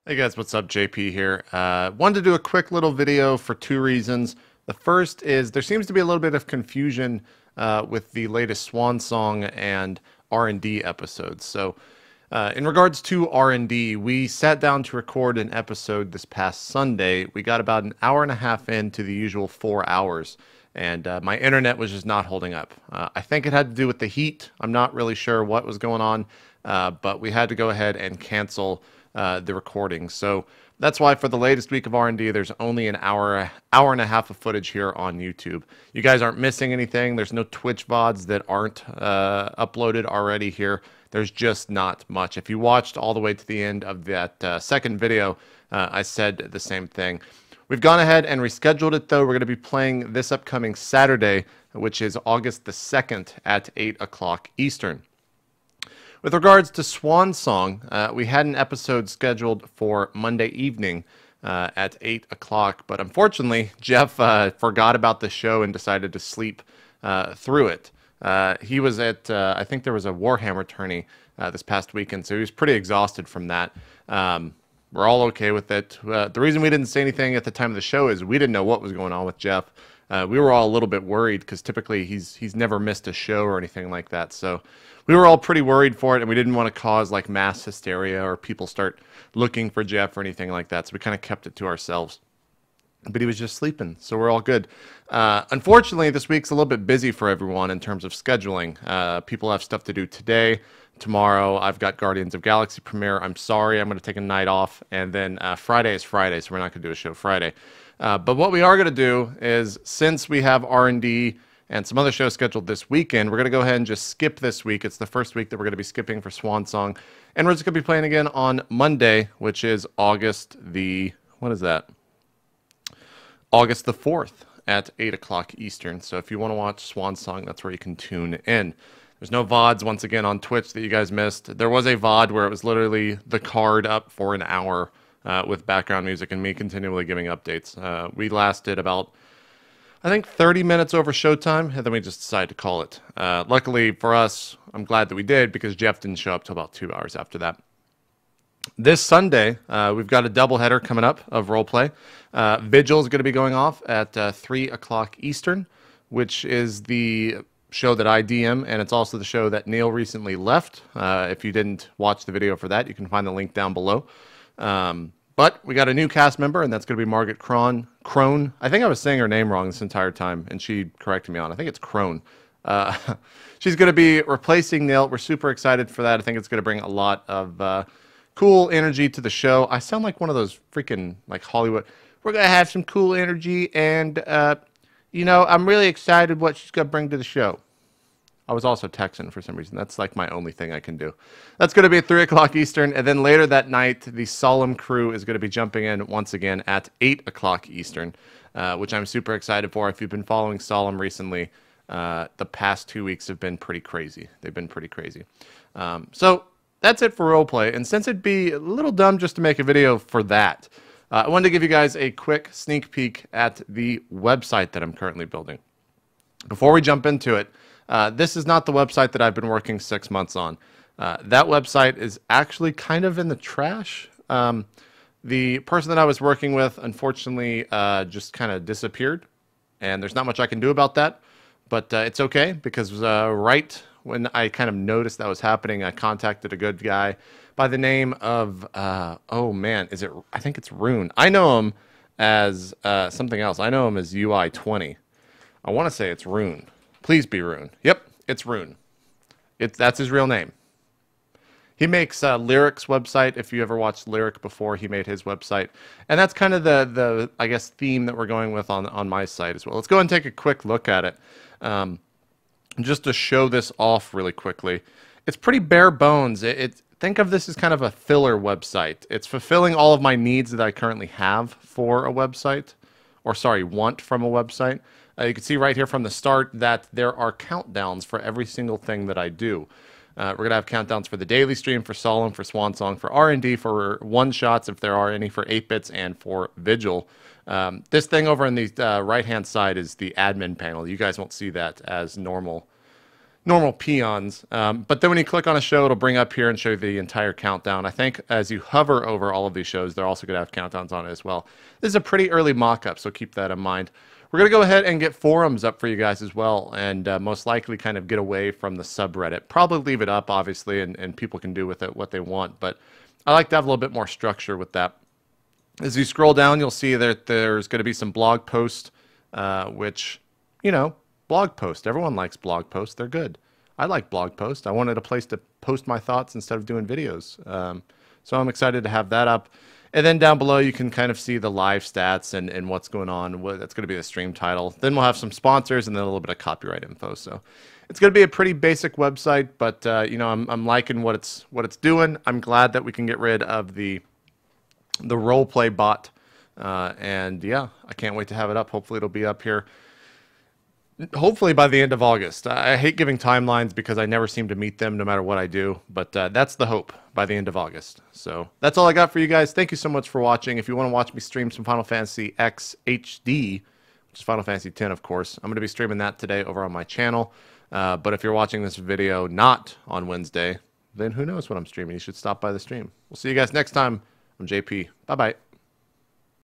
Hey guys, what's up? JP here. Wanted to do a quick little video for two reasons. The first is there seems to be a little bit of confusion with the latest Swan Song and R&D episodes. So in regards to R&D, we sat down to record an episode this past Sunday. We got about an hour and a half into the usual 4 hours, and my internet was just not holding up. I think it had to do with the heat. I'm not really sure what was going on, but we had to go ahead and cancel the recording. So that's why for the latest week of R&D, there's only an hour and a half of footage here on YouTube. You guys aren't missing anything. There's no Twitch VODs that aren't uploaded already here. There's just not much. If you watched all the way to the end of that second video, I said the same thing. We've gone ahead and rescheduled it, though. We're going to be playing this upcoming Saturday, which is August the 2nd at 8 o'clock Eastern. With regards to Swan Song, we had an episode scheduled for Monday evening at 8 o'clock, but unfortunately, Jeff forgot about the show and decided to sleep through it. He was at, I think there was a Warhammer tourney this past weekend, so he was pretty exhausted from that. We're all okay with it. The reason we didn't say anything at the time of the show is we didn't know what was going on with Jeff. We were all a little bit worried because typically he's never missed a show or anything like that. So we were all pretty worried for it, and we didn't want to cause like mass hysteria or people start looking for Jeff or anything like that. So we kind of kept it to ourselves. But he was just sleeping, so we're all good. Unfortunately, this week's a little bit busy for everyone in terms of scheduling. People have stuff to do today. Tomorrow, I've got Guardians of Galaxy premiere. I'm sorry, I'm going to take a night off. And then Friday is Friday, so we're not going to do a show Friday. But what we are going to do is, since we have R&D and some other shows scheduled this weekend, we're going to go ahead and just skip this week. It's the first week that we're going to be skipping for Swan Song. And we're just going to be playing again on Monday, which is August the... what is that? August the 4th at 8 o'clock Eastern. So if you want to watch Swan Song, that's where you can tune in. There's no VODs, once again, on Twitch that you guys missed. There was a VOD where it was literally the card up for an hour with background music and me continually giving updates. We lasted about, I think, 30 minutes over showtime, and then we just decided to call it. Luckily for us, I'm glad that we did, because Jeff didn't show up till about 2 hours after that. This Sunday, we've got a doubleheader coming up of RollPlay. Vigil is going to be going off at 3 o'clock Eastern, which is the show that I DM, and it's also the show that Neil recently left. If you didn't watch the video for that, you can find the link down below. But we got a new cast member, and that's going to be Margaret Crone. I think I was saying her name wrong this entire time, and she corrected me on it. I think it's Crone. She's going to be replacing Neil. We're super excited for that. I think it's going to bring a lot of cool energy to the show. I sound like one of those freaking, like, Hollywood. We're going to have some cool energy, and, you know, I'm really excited what she's going to bring to the show. I was also Texan for some reason. That's like my only thing I can do. That's going to be at 3 o'clock Eastern. And then later that night, the Solemn crew is going to be jumping in once again at 8 o'clock Eastern, which I'm super excited for. If you've been following Solemn recently, the past 2 weeks have been pretty crazy. They've been pretty crazy. So that's it for roleplay. And since it'd be a little dumb just to make a video for that, I wanted to give you guys a quick sneak peek at the website that I'm currently building. Before we jump into it, this is not the website that I've been working 6 months on. That website is actually kind of in the trash. The person that I was working with, unfortunately, just kind of disappeared, and there's not much I can do about that. But it's okay, because right when I kind of noticed that was happening, I contacted a good guy by the name of, oh man, I think it's Rune. I know him as something else. I know him as UI20. I want to say it's Rune. Please be Rune. Yep, it's Rune. That's his real name. He makes Lyric's website. If you ever watched Lyric before, he made his website. And that's kind of the I guess, theme that we're going with on my site as well. Let's go and take a quick look at it. Just to show this off really quickly. It's pretty bare bones. Think of this as kind of a filler website. It's fulfilling all of my needs that I currently have for a website. Or sorry, want from a website. You can see right here from the start that there are countdowns for every single thing that I do. We're going to have countdowns for the daily stream, for Solemn, for Swan Song, for R&D, for one-shots, if there are any, for 8-bits, and for Vigil. This thing over on the right-hand side is the admin panel. You guys won't see that as normal normal peons. But then when you click on a show, it'll bring up here and show you the entire countdown. I think as you hover over all of these shows, they're also going to have countdowns on it as well. This is a pretty early mock-up, so keep that in mind. We're going to go ahead and get forums up for you guys as well, and most likely kind of get away from the subreddit. Probably leave it up, obviously, and people can do with it what they want, but I like to have a little bit more structure with that. As you scroll down, you'll see that there's going to be some blog posts, which, you know, blog posts. Everyone likes blog posts. They're good. I like blog posts. I wanted a place to post my thoughts instead of doing videos. So I'm excited to have that up. And then down below, you can kind of see the live stats and what's going on. That's going to be the stream title. Then we'll have some sponsors and then a little bit of copyright info. So it's going to be a pretty basic website, but you know, I'm liking what it's doing. I'm glad that we can get rid of the RollPlay bot. And yeah, I can't wait to have it up. Hopefully it'll be up here. Hopefully by the end of August. I hate giving timelines because I never seem to meet them no matter what I do, but that's the hope, by the end of August. So that's all I got for you guys. Thank you so much for watching. If you want to watch me stream some Final Fantasy X HD, which is Final Fantasy X, of course, I'm going to be streaming that today over on my channel. But if you're watching this video not on Wednesday, then who knows what I'm streaming. You should stop by the stream. We'll see you guys next time. I'm JP. Bye-bye.